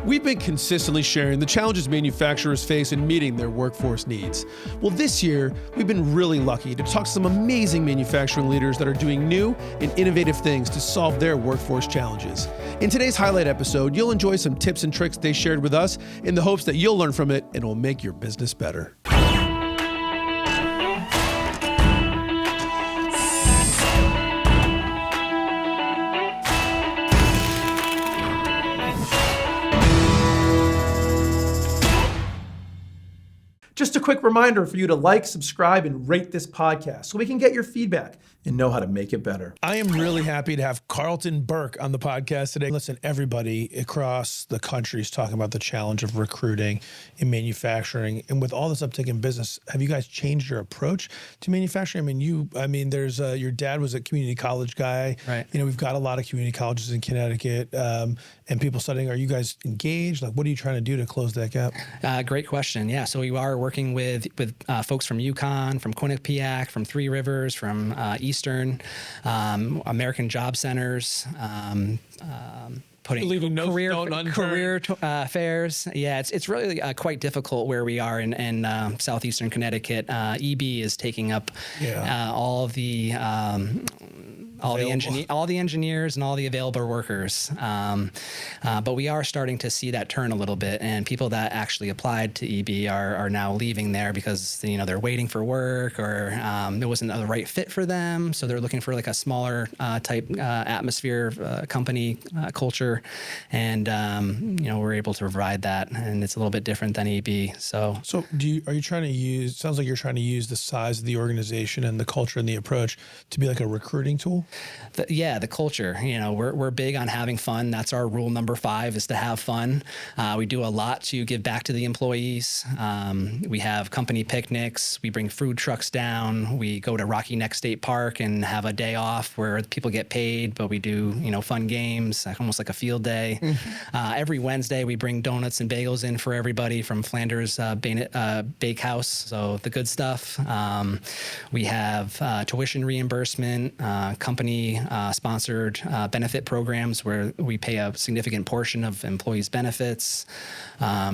We've been consistently sharing the challenges manufacturers face in meeting their workforce needs. Well, this year, we've been really lucky to talk to some amazing manufacturing leaders that are doing new and innovative things to solve their workforce challenges. In today's highlight episode, you'll enjoy some tips and tricks they shared with us in the hopes that you'll learn from it and it will make your business better. Just a quick reminder for you to like, subscribe, and rate this podcast so we can get your feedback and know how to make it better. I am really happy to have Carlton Burke on the podcast today. Listen, everybody across the country is talking about the challenge of recruiting in manufacturing. And with all this uptick in business, have you guys changed your approach to manufacturing? There's your dad was a community college guy. Right. You know, we've got a lot of community colleges in Connecticut and people studying. Are you guys engaged? Like, what are you trying to do to close that gap? Great question. Yeah, so we are working with folks from UConn, from Quinnipiac, from Three Rivers, from Eastern, American Job Centers, putting career fairs. Yeah, it's really quite difficult where we are in southeastern Connecticut. EB is taking up all the engineers and all the available workers. But we are starting to see that turn a little bit, and people that actually applied to EB are now leaving there because they're waiting for work or it wasn't the right fit for them. So they're looking for like a smaller type atmosphere, company culture, and we're able to provide that, and it's a little bit different than EB. So are you trying to use? Sounds like you're trying to use the size of the organization and the culture and the approach to be like a recruiting tool. The culture. We're big on having fun. That's our rule number 5 is to have fun. We do a lot to give back to the employees. We have company picnics. We bring food trucks down. We go to Rocky Neck State Park and have a day off where people get paid, but we do fun games, almost like a field day. Every Wednesday we bring donuts and bagels in for everybody from Flanders Bakehouse. So the good stuff. We have tuition reimbursement, company sponsored benefit programs where we pay a significant portion of employees' benefits.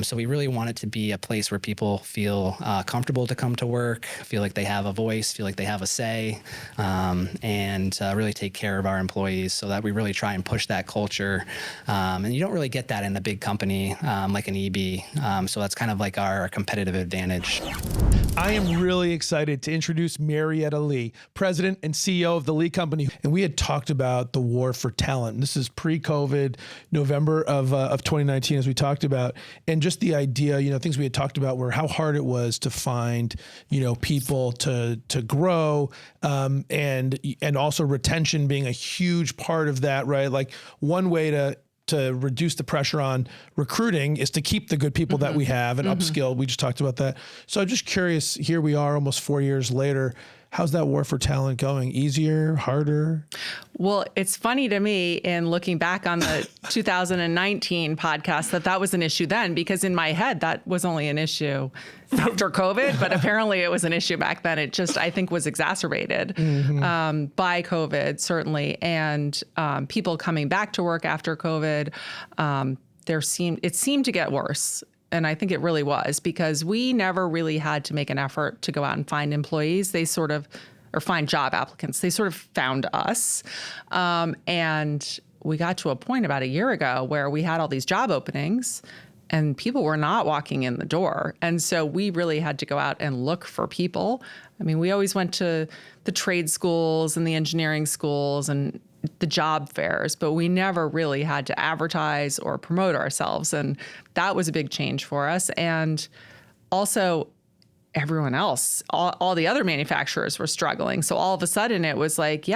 So we really want it to be a place where people feel comfortable to come to work, feel like they have a voice, feel like they have a say, and really take care of our employees, so that we really try and push that culture. And you don't really get that in a big company like an EB. So that's kind of like our competitive advantage. I am really excited to introduce Marietta Lee, President and CEO of the Lee Company. And we had talked about the war for talent. This is pre-COVID, November of 2019, as we talked about. And just the idea, things we had talked about were how hard it was to find, people to grow, and also retention being a huge part of that, right? Like one way to reduce the pressure on recruiting is to keep the good people that we have and upskill. We just talked about that. So I'm just curious, here we are almost 4 years later. How's that war for talent going? Easier, harder? Well, it's funny to me in looking back on the 2019 podcast that was an issue then, because in my head, that was only an issue after COVID, but apparently it was an issue back then. It just, I think, was exacerbated by COVID, certainly. And people coming back to work after COVID, it seemed to get worse. And I think it really was, because we never really had to make an effort to go out and find employees. Or find job applicants. They sort of found us. And we got to a point about a year ago where we had all these job openings and people were not walking in the door. And so we really had to go out and look for people. I mean, we always went to the trade schools and the engineering schools and the job fairs, but we never really had to advertise or promote ourselves. And that was a big change for us. And also everyone else, all the other manufacturers were struggling. So all of a sudden it was like,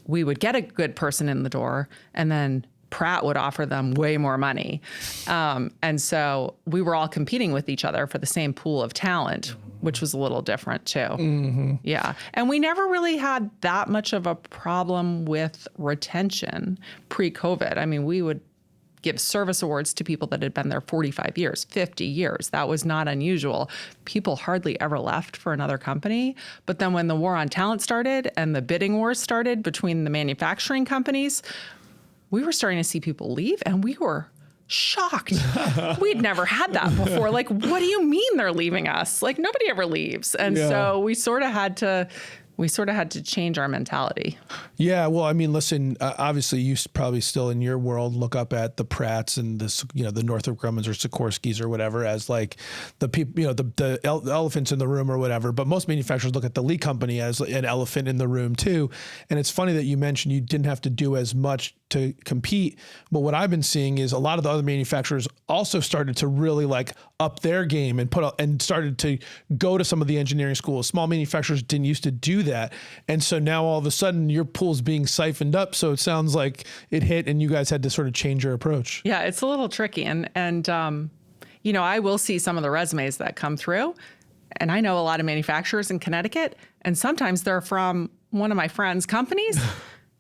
we would get a good person in the door and then Pratt would offer them way more money. And so we were all competing with each other for the same pool of talent, which was a little different too. Mm-hmm. Yeah. And we never really had that much of a problem with retention pre-COVID. I mean, we would give service awards to people that had been there 45 years, 50 years. That was not unusual. People hardly ever left for another company. But then when the war on talent started and the bidding wars started between the manufacturing companies, we were starting to see people leave, and we were shocked. We'd never had that before. Like, what do you mean they're leaving us? Like, nobody ever leaves. And so we sort of had to change our mentality. Yeah. Well, I mean, listen, obviously you probably still in your world look up at the Pratts and the Northrop Grummans or Sikorskis or whatever as like the people, the elephants in the room or whatever. But most manufacturers look at the Lee company as an elephant in the room too. And it's funny that you mentioned you didn't have to do as much to compete. But what I've been seeing is a lot of the other manufacturers also started to really like up their game and started to go to some of the engineering schools. Small manufacturers didn't used to do that. And so now all of a sudden your pool's being siphoned up. So it sounds like it hit and you guys had to sort of change your approach. Yeah, it's a little tricky. And I will see some of the resumes that come through. And I know a lot of manufacturers in Connecticut, and sometimes they're from one of my friends' companies.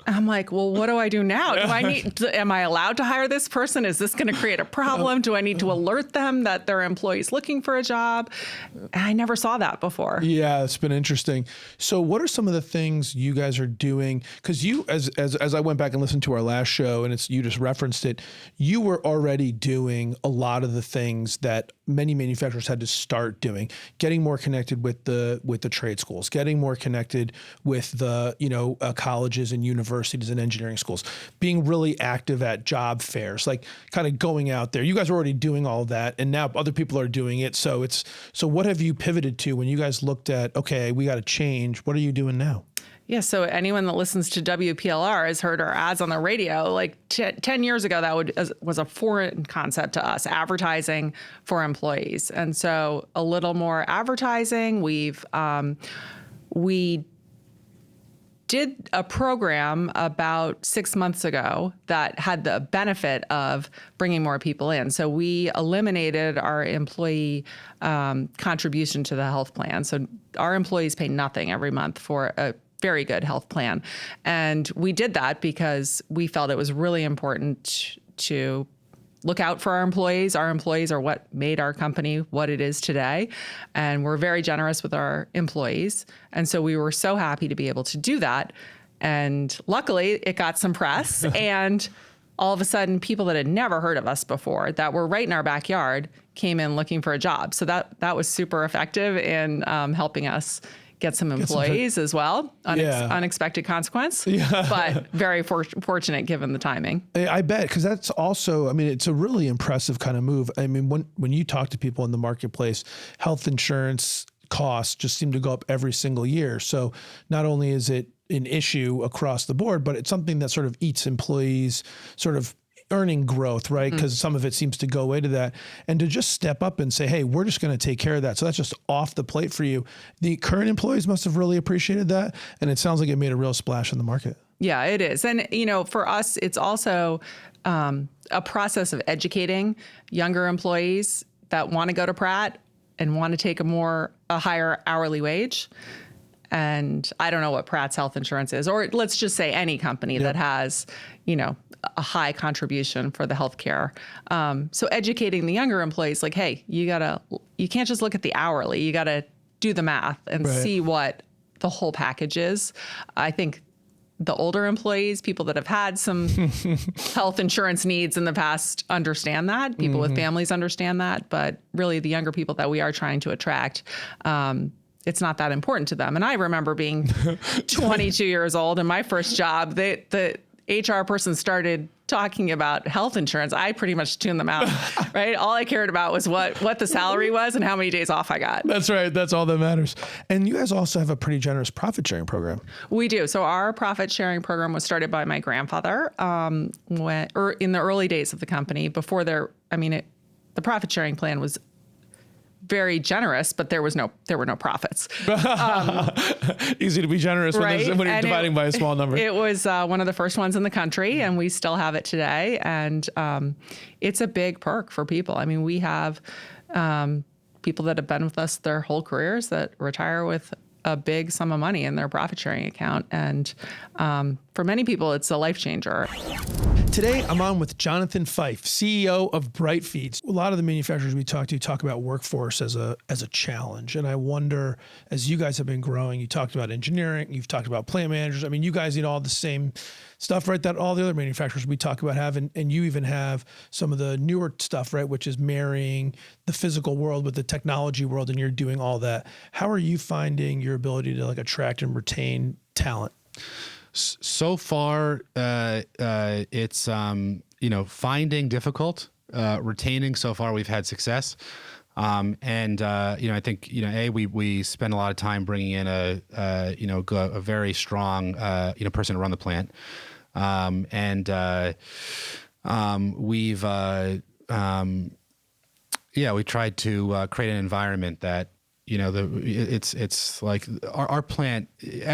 I'm like, well, what do I do now? Am I allowed to hire this person? Is this going to create a problem? Do I need to alert them that their employee's looking for a job? And I never saw that before. Yeah, it's been interesting. So what are some of the things you guys are doing? Because you, as I went back and listened to our last show, and you just referenced it, you were already doing a lot of the things that many manufacturers had to start doing, getting more connected with the trade schools, getting more connected with the colleges and universities and engineering schools, being really active at job fairs, like kind of going out there. You guys were already doing all of that, and now other people are doing it. So what have you pivoted to when you guys looked at, okay, we got to change? What are you doing now? Yeah, so anyone that listens to WPLR has heard our ads on the radio. Like 10 years ago, that was a foreign concept to us, advertising for employees. And so a little more advertising. We did a program about 6 months ago that had the benefit of bringing more people in. So we eliminated our employee contribution to the health plan. So our employees pay nothing every month for a very good health plan. And we did that because we felt it was really important to look out for our employees. Our employees are what made our company what it is today. And we're very generous with our employees. And so we were so happy to be able to do that. And luckily it got some press and all of a sudden people that had never heard of us before that were right in our backyard came in looking for a job. So that was super effective in helping us get some employees as well. Unexpected consequence, but very fortunate given the timing. I bet, because that's also, I mean, it's a really impressive kind of move. I mean, when you talk to people in the marketplace, health insurance costs just seem to go up every single year. So not only is it an issue across the board, but it's something that sort of eats employees sort of earning growth, right? Because some of it seems to go away to that. And to just step up and say, hey, we're just going to take care of that. So that's just off the plate for you. The current employees must have really appreciated that. And it sounds like it made a real splash in the market. Yeah, it is. And, for us, it's also a process of educating younger employees that want to go to Pratt and want to take a higher hourly wage. And I don't know what Pratt's health insurance is, or let's just say any company that has, a high contribution for the healthcare. So educating the younger employees, like, hey, you can't just look at the hourly, you got to do the math and see what the whole package is. I think the older employees, people that have had some health insurance needs in the past understand that. People with families understand that, but really the younger people that we are trying to attract, it's not that important to them. And I remember being 22 years old and my first job, the HR person started talking about health insurance. I pretty much tuned them out, right? All I cared about was what the salary was and how many days off I got. That's right. That's all that matters. And you guys also have a pretty generous profit sharing program. We do. So our profit sharing program was started by my grandfather in the early days of the company. Before the profit sharing plan was very generous, but there were no profits. Easy to be generous when you're dividing by a small number. It was one of the first ones in the country, and we still have it today. And it's a big perk for people. I mean, we have people that have been with us their whole careers that retire with a big sum of money in their profit sharing account. And for many people, it's a life changer. Today, I'm on with Jonathan Fife, CEO of Brightfeeds. A lot of the manufacturers we talk to talk about workforce as a challenge. And I wonder, as you guys have been growing, you talked about engineering, you've talked about plant managers. I mean, you guys need all the same stuff, right, that all the other manufacturers we talk about have. And you even have some of the newer stuff, right, which is marrying the physical world with the technology world, and you're doing all that. How are you finding your ability to attract and retain talent? So far, it's finding difficult, retaining. So far, we've had success, I think we spend a lot of time bringing in a very strong person to run the plant, we tried to create an environment that. It's like our plant.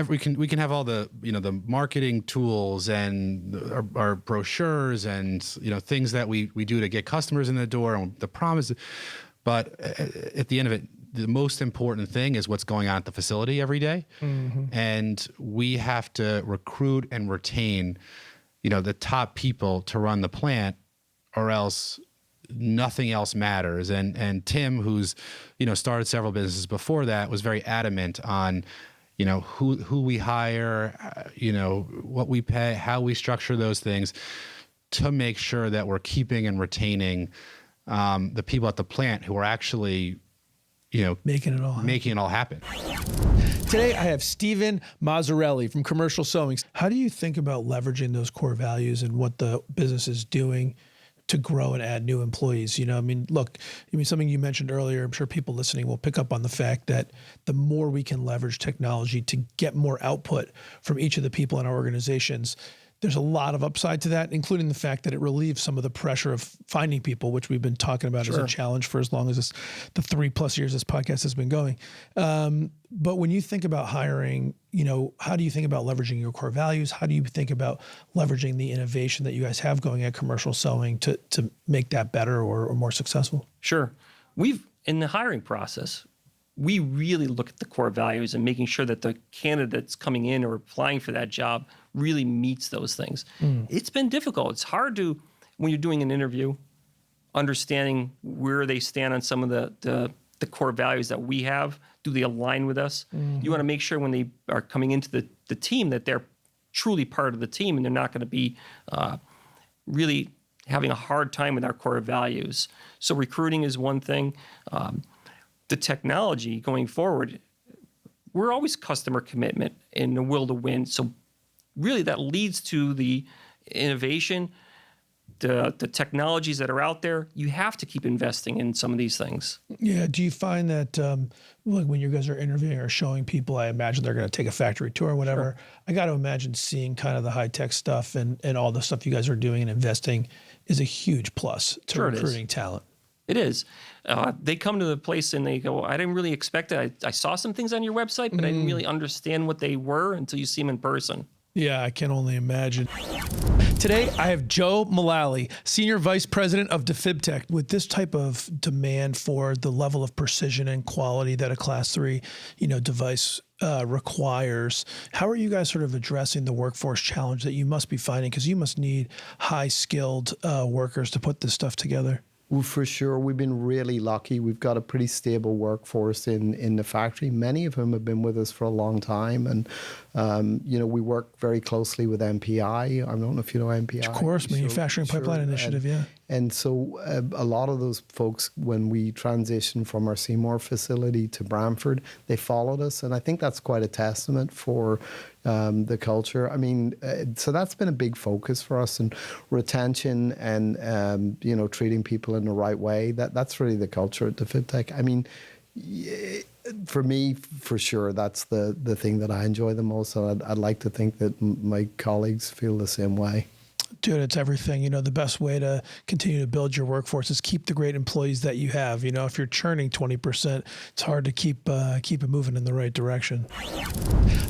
We can have all the the marketing tools and our brochures and things that we do to get customers in the door and the promise. But at the end of it, the most important thing is what's going on at the facility every day, and we have to recruit and retain the top people to run the plant, or else nothing else matters. And Tim, who's started several businesses before that, was very adamant on who we hire, what we pay, how we structure those things to make sure that we're keeping and retaining the people at the plant who are actually making it all happen. Today, I have Stephen Mazzarelli from Commercial Sewing. How do you think about leveraging those core values and what the business is doing to grow and add new employees? Something you mentioned earlier, I'm sure people listening will pick up on the fact that the more we can leverage technology to get more output from each of the people in our organizations, there's a lot of upside to that, including the fact that it relieves some of the pressure of finding people, which we've been talking about as a challenge for as long as the 3+ years this podcast has been going. But when you think about hiring, how do you think about leveraging your core values? How do you think about leveraging the innovation that you guys have going at Commercial Sewing to make that better or more successful? Sure. In the hiring process, we really look at the core values and making sure that the candidates coming in or applying for that job really meets those things. It's been difficult. It's hard to, when you're doing an interview, understanding where they stand on some of the core values that we have. Do they align with us? You want to make sure when they are coming into the team that they're truly part of the team and they're not going to be really having a hard time with our core values. So recruiting is one thing. The technology going forward, we're always customer commitment and the will to win. So really that leads to the innovation, the technologies that are out there. You have to keep investing in some of these things. Yeah. Do you find that when you guys are interviewing or showing people, I imagine they're going to take a factory tour or whatever. Sure. I got to imagine seeing kind of the high tech stuff and all the stuff you guys are doing and investing is a huge plus to recruiting talent. It is. They come to the place and they go, I didn't really expect it. I saw some things on your website, but I didn't really understand what they were until you see them in person. Yeah, I can only imagine. Today, I have Joe Mullally, Senior Vice President of DefibTech. With this type of demand for the level of precision and quality that a Class 3, device requires, how are you guys sort of addressing the workforce challenge that you must be finding? Because you must need high-skilled workers to put this stuff together. Well, for sure. We've been really lucky. We've got a pretty stable workforce in the factory, many of whom have been with us for a long time. And, we work very closely with MPI. I don't know if you know MPI. Of course, Manufacturing Pipeline Initiative, yeah. And so a lot of those folks, when we transitioned from our Seymour facility to Brantford, they followed us. And I think that's quite a testament for the culture. I mean, so that's been a big focus for us, and retention and, treating people in the right way. That's really the culture at DefibTech. I mean, for me, for sure, that's the thing that I enjoy the most. And I'd like to think that my colleagues feel the same way. Dude, it's everything. The best way to continue to build your workforce is keep the great employees that you have. If you're churning 20%, it's hard to keep it moving in the right direction.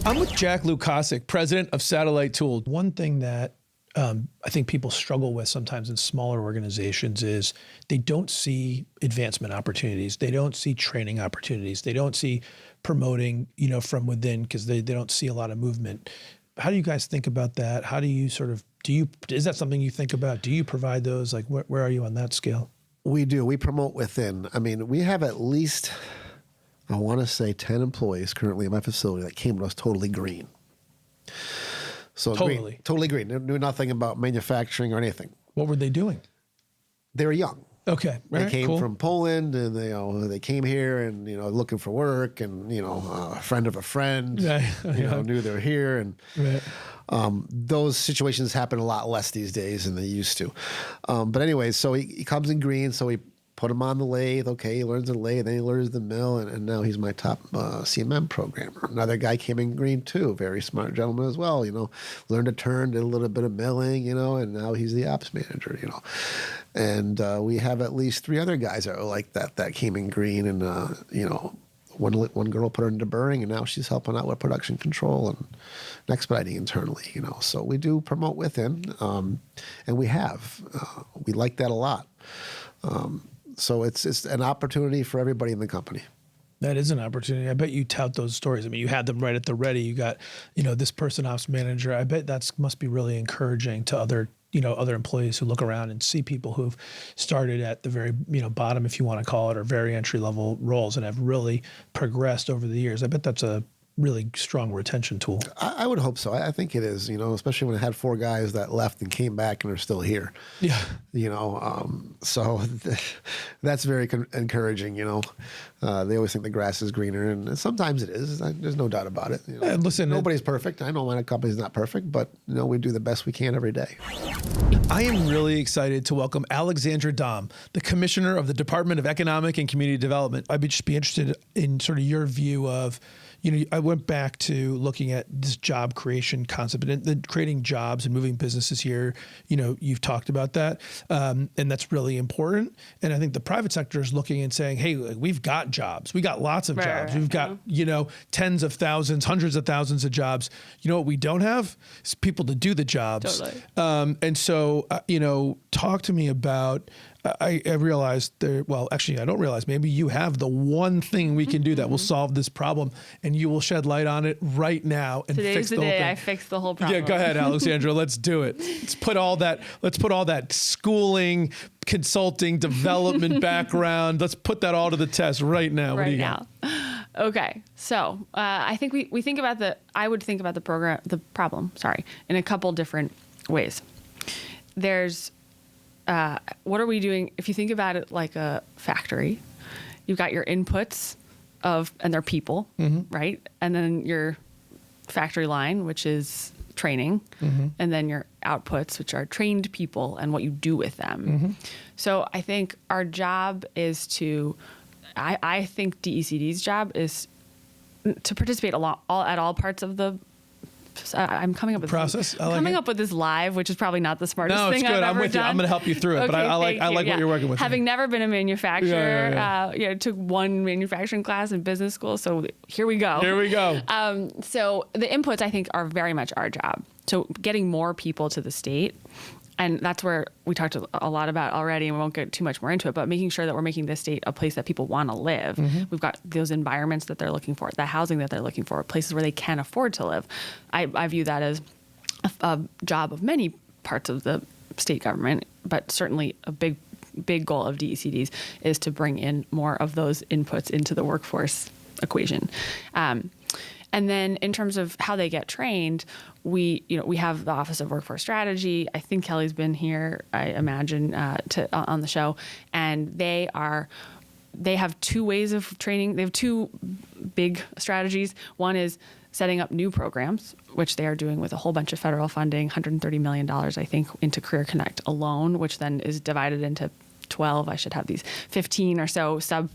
I'm with Jack Lukasik, president of Satellite Tool. One thing that I think people struggle with sometimes in smaller organizations is they don't see advancement opportunities. They don't see training opportunities. They don't see promoting, from within because they don't see a lot of movement. How do you guys think about that? How do you sort of is that something you think about? Do you provide those? Like, where are you on that scale? We do. We promote within. I mean, we have at least, I want to say 10 employees currently in my facility that came to us totally green. So totally green. They knew nothing about manufacturing or anything. What were they doing? They were young. Okay. They came from Poland, and they came here and looking for work, and a friend of a friend knew they were here, and those situations happen a lot less these days than they used to. But anyway, so he comes in green, so we put him on the lathe. Okay, he learns the lathe, then he learns the mill, and now he's my top CMM programmer. Another guy came in green too, very smart gentleman as well. Learned to turn, did a little bit of milling, and now he's the ops manager. And we have at least 3 other guys that are like that came in green, and one girl put her into burring, and now she's helping out with production control and expediting internally. So we do promote within, and we like that a lot. So it's an opportunity for everybody in the company. That is an opportunity. I bet you tout those stories. I mean, you had them right at the ready. You got, this person ops manager. I bet that must be really encouraging to other employees who look around and see people who've started at the very, bottom, if you want to call it, or very entry level roles and have really progressed over the years. I bet that's a really strong retention tool. I would hope so. I think it is, especially when I had 4 guys that left and came back and are still here. Yeah. So that's very encouraging. They always think the grass is greener, and sometimes it is. There's no doubt about it. Listen, nobody's perfect. I know my company's not perfect, but we do the best we can every day. I am really excited to welcome Alexandra Dom, the Commissioner of the Department of Economic and Community Development. I'd just be interested in sort of your view of, I went back to looking at this job creation concept and creating jobs and moving businesses here. You've talked about that, and that's really important. And I think the private sector is looking and saying, hey, we've got jobs. We got lots of jobs. We've got, tens of thousands, hundreds of thousands of jobs. What we don't have is people to do the jobs. Totally. And so, talk to me about, I realized I don't realize, maybe you have the one thing we can do that will solve this problem, and you will shed light on it right now and fix the whole thing. Today's the day I fix the whole problem. Yeah, go ahead, Alexandra. Let's do it. Let's put all that schooling, consulting, development background. Let's put that all to the test right now. What do you got? Okay. So I think I would think about the problem, in a couple different ways. There's, what are we doing? If you think about it like a factory, you've got your inputs and they're people, right? And then your factory line, which is training, and then your outputs, which are trained people and what you do with them. So I think our job is I think DECD's job is to participate at all parts of the. I'm coming up with process. Up with this live, which is probably not the smartest thing I've ever done. I'm with you. I'm going to help you through it, but I like what you're working with. Having never been a manufacturer, took one manufacturing class in business school, so here we go. So the inputs, I think, are very much our job. So getting more people to the state. And that's where we talked a lot about already, and we won't get too much more into it, but making sure that we're making this state a place that people want to live. We've got those environments that they're looking for, the housing that they're looking for, places where they can afford to live. I view that as a job of many parts of the state government, but certainly a big goal of DECD's is to bring in more of those inputs into the workforce equation. And then in terms of how they get trained, we have the Office of Workforce Strategy. I think Kelly's been here, I imagine, on the show, and they have 2 ways of training. They have 2 big strategies. One is setting up new programs, which they are doing with a whole bunch of federal funding, $130 million, I think, into Career Connect alone, which then is divided into 12. I should have these 15 or so sub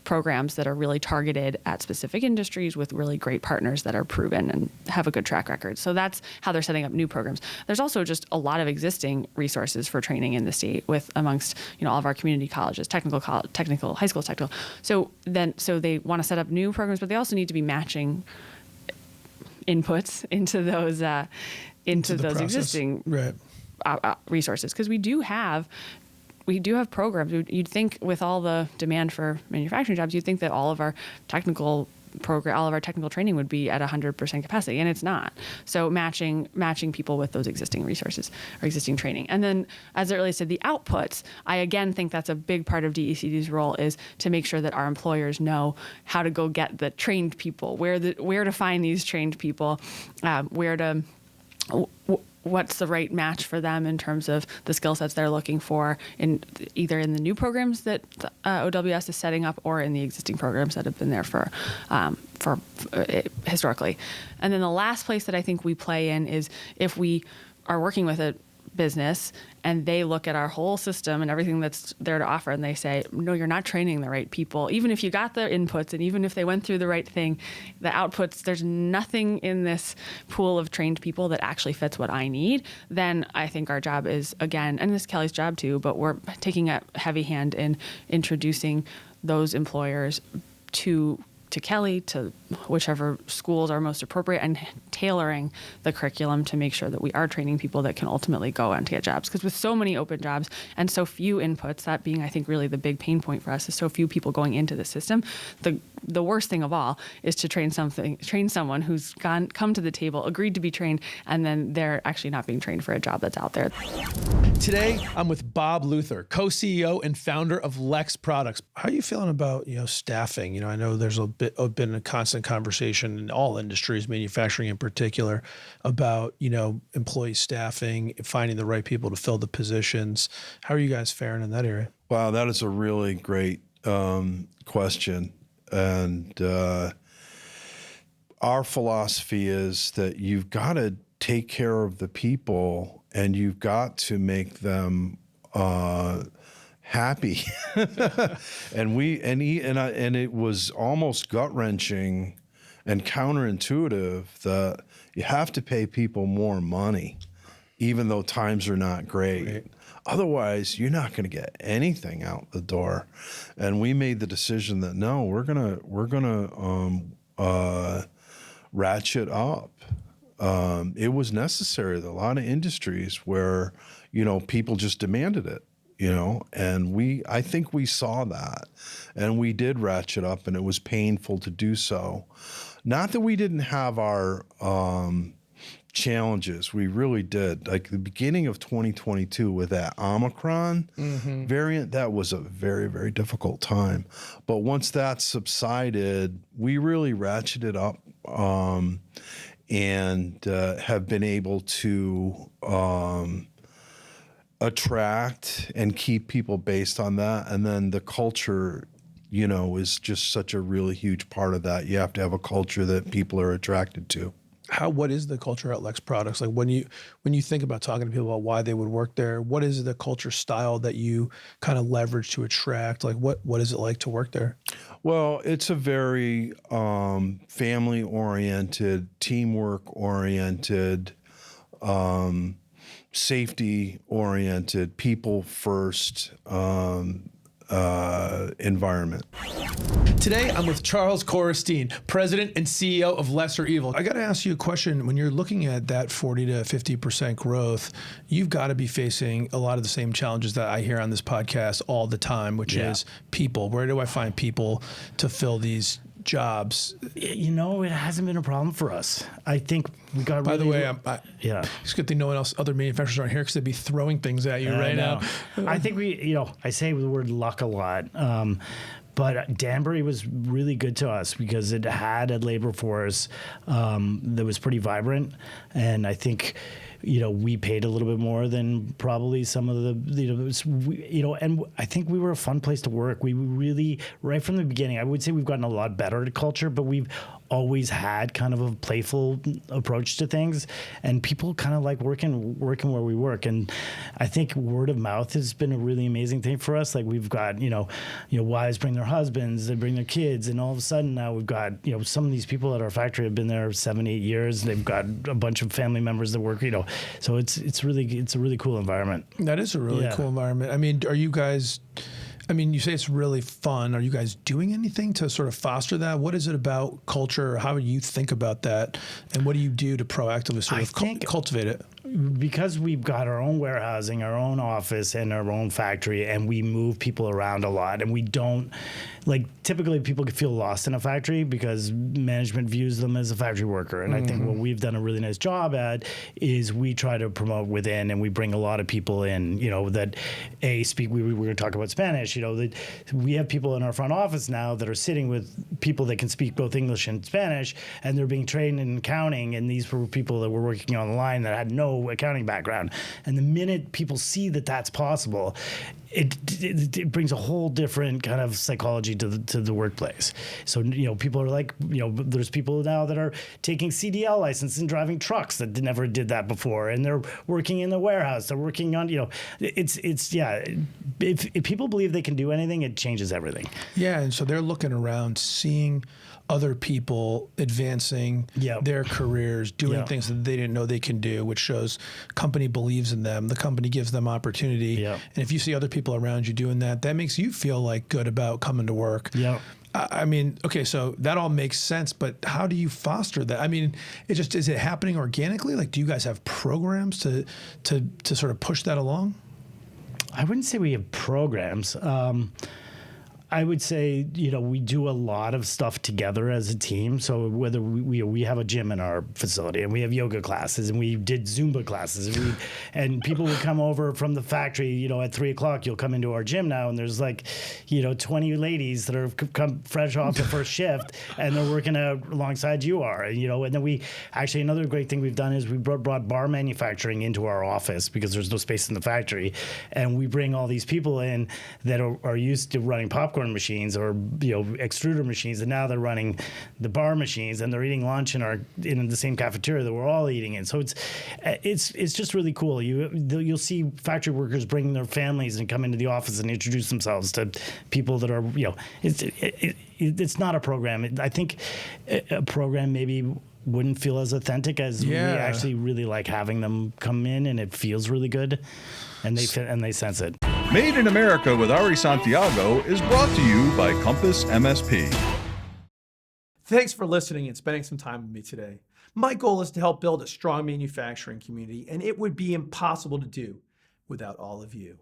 programs that are really targeted at specific industries with really great partners that are proven and have a good track record. So that's how they're setting up new programs. There's also just a lot of existing resources for training in the state with amongst all of our community colleges, technical, high schools, technical. So they want to set up new programs, but they also need to be matching inputs into those existing resources, because we do have programs. You'd think with all the demand for manufacturing jobs, you'd think that all of our technical program, all of our technical training would be at 100% capacity, and it's not. So matching people with those existing resources or existing training. And then as it relates to the outputs, I again think that's a big part of DECD's role, is to make sure that our employers know how to go get the trained people, where to find these trained people, what's the right match for them in terms of the skill sets they're looking for, in either in the new programs that OWS is setting up or in the existing programs that have been there for historically. And then the last place that I think we play in is if we are working with a business and they look at our whole system and everything that's there to offer, and they say, no, you're not training the right people. Even if you got the inputs and even if they went through the right thing, the outputs, there's nothing in this pool of trained people that actually fits what I need. Then I think our job is, again, and this is Kelly's job too, but we're taking a heavy hand in introducing those employers to Kelly, to whichever schools are most appropriate, and tailoring the curriculum to make sure that we are training people that can ultimately go on to get jobs. Because with so many open jobs and so few inputs, that being, I think, really the big pain point for us, is so few people going into the system. The worst thing of all is to train someone who's come to the table, agreed to be trained, and then they're actually not being trained for a job that's out there. Today, I'm with Bob Luther, co-CEO and founder of Lex Products. How are you feeling about, staffing? I know there's been a constant conversation in all industries, manufacturing in particular, about, employee staffing, finding the right people to fill the positions. How are you guys faring in that area? Wow, that is a really great question. And our philosophy is that you've got to take care of the people and you've got to make them happy. and it was almost gut-wrenching and counterintuitive that you have to pay people more money, even though times are not great. Right. Otherwise, you're not going to get anything out the door. And we made the decision that no, we're gonna ratchet up. It was necessary. There are a lot of industries where people just demanded it. And I think we saw that, and we did ratchet up, and it was painful to do so. Not that we didn't have our challenges. We really did. Like the beginning of 2022 with that Omicron variant, that was a very, very difficult time. But once that subsided, we really ratcheted up and have been able to attract and keep people based on that. And then the culture, is just such a really huge part of that. You have to have a culture that people are attracted to. What is the culture at Lex Products? Like when you think about talking to people about why they would work there, what is the culture style that you kind of leverage to attract? Like what is it like to work there? Well, it's a very family-oriented, teamwork-oriented, safety-oriented, people-first environment. Today, I'm with Charles Corristine, President and CEO of Lesser Evil. I got to ask you a question. When you're looking at that 40 to 50% growth, you've got to be facing a lot of the same challenges that I hear on this podcast all the time, which is people. Where do I find people to fill these jobs? It hasn't been a problem for us. I think we got. By the way, it's a good thing no one else, other manufacturers aren't here, because they'd be throwing things at you right now. I think I say the word luck a lot. But Danbury was really good to us because it had a labor force that was pretty vibrant, and I think we paid a little bit more than probably some of the and I think we were a fun place to work. We really, right from the beginning, I would say we've gotten a lot better at culture, but we've always had kind of a playful approach to things, and people kind of like working where we work. And I think word of mouth has been a really amazing thing for us. Like we've got, wives bring their husbands, they bring their kids, and all of a sudden now we've got, some of these people at our factory have been there 7-8 years. They've got a bunch of family members that work, so it's a really cool environment. That is a really cool environment. I mean, are you guys, you say it's really fun. Are you guys doing anything to sort of foster that? What is it about culture? How do you think about that? And what do you do to proactively sort of cultivate it? because we've got our own warehousing, our own office, and our own factory, and we move people around a lot, and we don't, like, typically people can feel lost in a factory because management views them as a factory worker. And I think what we've done a really nice job at is we try to promote within, and we bring a lot of people in, that speak. We were going to talk about Spanish, that we have people in our front office now that are sitting with people that can speak both English and Spanish, and they're being trained in accounting. And these were people that were working on the line that had no accounting background. And the minute people see that that's possible, it brings a whole different kind of psychology to the workplace. So, people are like, there's people now that are taking CDL license and driving trucks that never did that before. And they're working in the warehouse. They're working on, if people believe they can do anything, it changes everything. Yeah. And so they're looking around, seeing other people advancing their careers, doing things that they didn't know they can do, which shows company believes in them. The company gives them opportunity. And if you see other people around you doing that, that makes you feel like good about coming to work. I mean, okay, so that all makes sense, but how do you foster that? I mean, is it happening organically? Like, do you guys have programs to sort of push that along? I wouldn't say we have programs. I would say, we do a lot of stuff together as a team. So whether we have a gym in our facility, and we have yoga classes, and we did Zumba classes, and people would come over from the factory, at 3:00, you'll come into our gym now, and there's 20 ladies that are come fresh off the first shift, and they're working alongside you are, and then another great thing we've done is we brought bar manufacturing into our office because there's no space in the factory. And we bring all these people in that are used to running popcorn machines or extruder machines, and now they're running the bar machines, and they're eating lunch in the same cafeteria that we're all eating in. So it's just really cool. You'll see factory workers bring their families and come into the office and introduce themselves to people that are it's not a program. I think a program maybe wouldn't feel as authentic as we actually really like having them come in, and it feels really good, and they sense it. Made in America with Ari Santiago is brought to you by CompassMSP. Thanks for listening and spending some time with me today. My goal is to help build a strong manufacturing community, and it would be impossible to do without all of you.